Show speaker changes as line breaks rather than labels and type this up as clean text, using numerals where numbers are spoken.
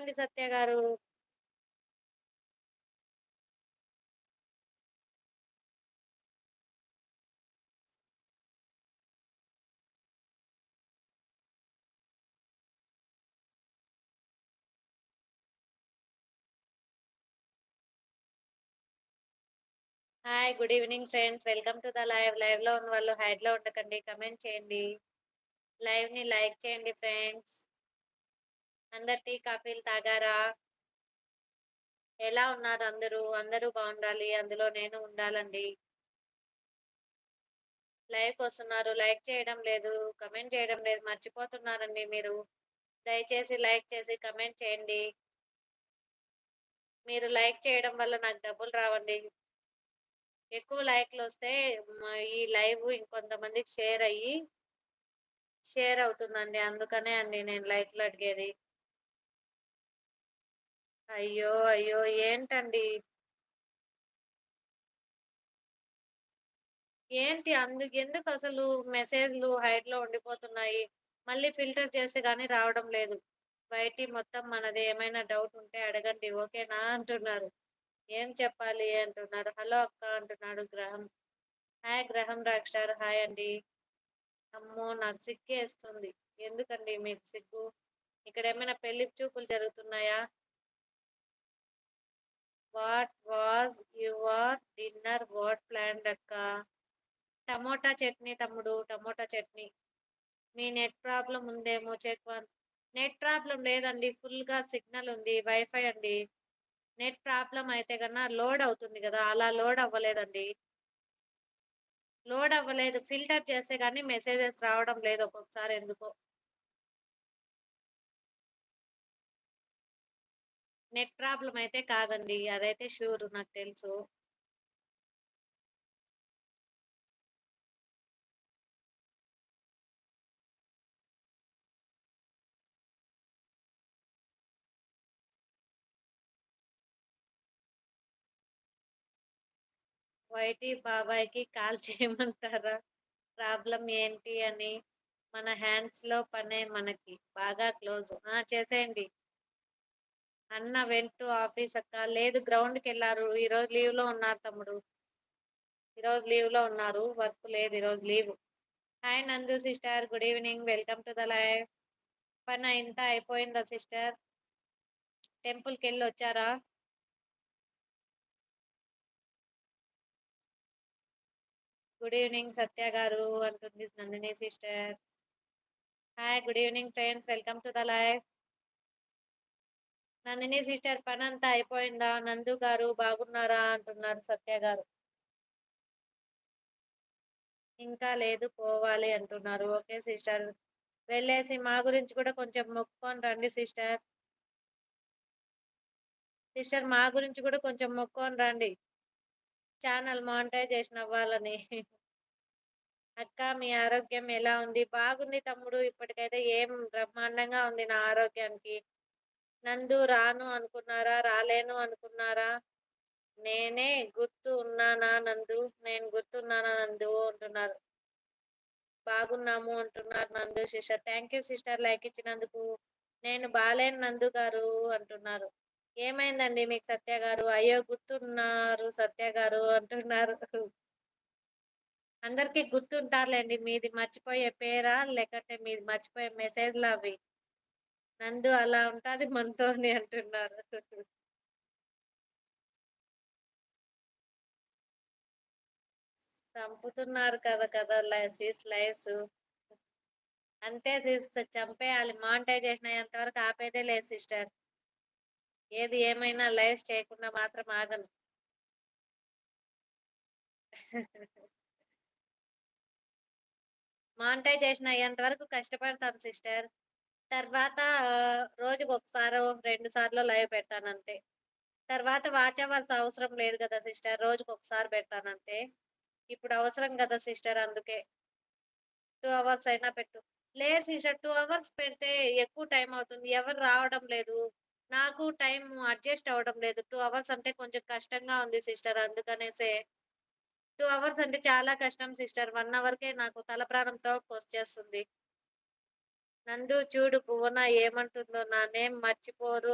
చెప్పండి సత్య గారు. Hi, good evening friends. Welcome to the live. లైవ్‌లో ఉన్న వాళ్ళు హైడ్‌లో ఉండకండి. కమెంట్ చేయండి. లైవ్‌ని లైక్ చేయండి ఫ్రెండ్స్. అందరు టీ, కాఫీలు తాగారా? ఎలా ఉన్నారు అందరూ? అందరూ బావుండాలి. అందులో నేను ఉండాలండి. లైవ్‌కొస్తున్నారు. లైక్ చేయడం లేదు. కమెంట్ చేయడం లేదు. మర్చిపోతున్నారండి మీరు. దయచేసి లైక్ చేసి కమెంట్ చేయండి. మీరు లైక్ చేయడం వల్ల నాకు డబ్బులు రావండి. ఎక్కువ లైక్‌లొస్తే ఈ లైవ్ ఇంకొంతమందికి షేర్ అవుతుందండి. అందుకనే అండి నేను లైక్‌లు అడిగేది. అయ్యో! అయ్యో! ఏంటండి? ఏంటి ఎందుకసలు మెసేజ్‌లు హైడ్‌లో ఉండిపోతున్నాయి? మళ్ళీ ఫిల్టర్ చేస్తే గాని రావడం లేదు. వైటీ మొత్తం మనదే. ఏమైనా డౌట్ ఉంటే అడగండి. ఓకేనా అంటున్నారు. ఏం చెప్పాలి అంటున్నారు. హలో అక్క అంటున్నాడు గ్రహం. హాయ్ గ్రహం రాక్ స్టార్. హాయ్ అండి. అమ్మో! నాకు సిగ్గేస్తుంది. ఎందుకండి మీకు సిగ్గు? ఇక్కడేమైనా పెళ్లి చూపులు జరుగుతున్నాయా? What was your dinner? What planned అక్క? టమోటా చట్నీ తమ్ముడు. టమోటా చట్నీ. మీ నెట్ ప్రాబ్లమ్ ఉందేమో చెక్ వన్. నెట్ ప్రాబ్లమ్ లేదండి. ఫుల్‌గా సిగ్నల్ ఉంది. వైఫై అండి. నెట్ ప్రాబ్లమ్ అయితే లోడ్ అవుతుంది గదా! అలా లోడ్ అవ్వలేదండి. లోడ్ అవ్వలేదు. ఫిల్టర్ చేస్తే గాని మెసేజెస్ రావడం లేదు ఒక్కొక్కసారి ఎందుకో. నెట్ ప్రాబ్లమ్ అయితే కాదండి. అదైతే షూర్ నాకు తెలుసు. వైటీ బాబాయ్‌కి కాల్ చేయమంటారా? ప్రాబ్లమ్ ఏంటి అని? మన హ్యాండ్స్‌లో పనే మనకి బాగా క్లోజు. ఆ! చేసేయండి. అన్న వెంట్ టు ఆఫీస్ అక్క. లేదు గ్రౌండ్‌కెళ్లారు. ఈరోజు లీవ్‌లో ఉన్నారు తమ్ముడు. ఈరోజు లీవ్‌లో ఉన్నారు. వర్క్ లేదు ఈరోజు లీవ్. హాయ్ నందు sister. Good evening. Welcome to the live. పనంతా అయిపోయిందా సిస్టర్? టెంపుల్‌కెళ్ళొచ్చారా? గుడ్ ఈవెనింగ్ సత్య గారు అంటుంది Nandini sister. Hi, good evening friends. Welcome to the live. Nandini sister పనంతా అయిపోయిందా? నందు గారు బాగున్నారా అంటున్నారు సత్య గారు. ఇంకా లేదు పోవాలి అంటున్నారు. Okay sister. వెళ్ళేసి మా గురించి కూడా కొంచెం మొక్కుకొని రండి సిస్టర్. సిస్టర్ మా గురించి కూడా కొంచెం మొక్కుకొని రండి. ఛానల్ మానిటైజేషన్ అవ్వాలని. అక్క మీ ఆరోగ్యం ఎలా ఉంది? బాగుంది తమ్ముడు. ఇప్పటికైతే ఏం బ్రహ్మాండంగా ఉంది నా ఆరోగ్యానికి. నందు రాను అనుకున్నారా? రాలేను అనుకున్నారా? నేనే గుర్తు ఉన్నానా నందు? నేను గుర్తున్నానా నందు అంటున్నారు. బాగున్నాము అంటున్నారు నందు sister. Thank you sister like ఇచ్చినందుకు. నేను బాలేను నందు గారు అంటున్నారు. ఏమైందండి మీకు సత్య గారు? అయ్యో! గుర్తున్నారు సత్య గారు అంటున్నారు. అందరికి గుర్తుంటారులేండి. మీది మర్చిపోయే పేరా? లేకపోతే మీది మర్చిపోయే మెసేజ్‌లా అవి? నందు అలా ఉంటాది మనతోని అంటున్నారు. చంపుతున్నారు కదా లైవ్స్. అంతే చంపేయాలి. మానిటైజేషన్ అయ్యేంత వరకు ఆపేదే లేదు సిస్టర్. ఏది ఏమైనా లైవ్స్ చేయకుండా మాత్రం ఆగను. మానిటైజేషన్ అయ్యేంత వరకు కష్టపడతాను సిస్టర్. తర్వాత రోజుకొకసారో, 2 సార్లో లైవ్ పెడతానంతే. తర్వాత వాచ్ అవర్స్ అవసరం లేదు గదా సిస్టర్. రోజుకొకసారి పెడతానంతే. ఇప్పుడు అవసరం గదా సిస్టర్ అందుకే. 2 అవర్స్ అయినా పెట్టు. లేదు సిస్టర్ 2 అవర్స్ పెడితే ఎక్కువ టైం అవుతుంది. ఎవరు రావడం లేదు. నాకు టైము అడ్జస్ట్ అవ్వడం లేదు. 2 అవర్స్ అంటే కొంచెం కష్టంగా ఉంది సిస్టర్ అందుకనేసే. 2 అవర్స్ అంటే చాలా కష్టం సిస్టర్. 1 అవర్‌కే నాకు తల ప్రాణం తోక్కొచ్చేస్తుంది. నందు చూడు భువన ఏమంటుందో నా నేమ్ మర్చిపోరు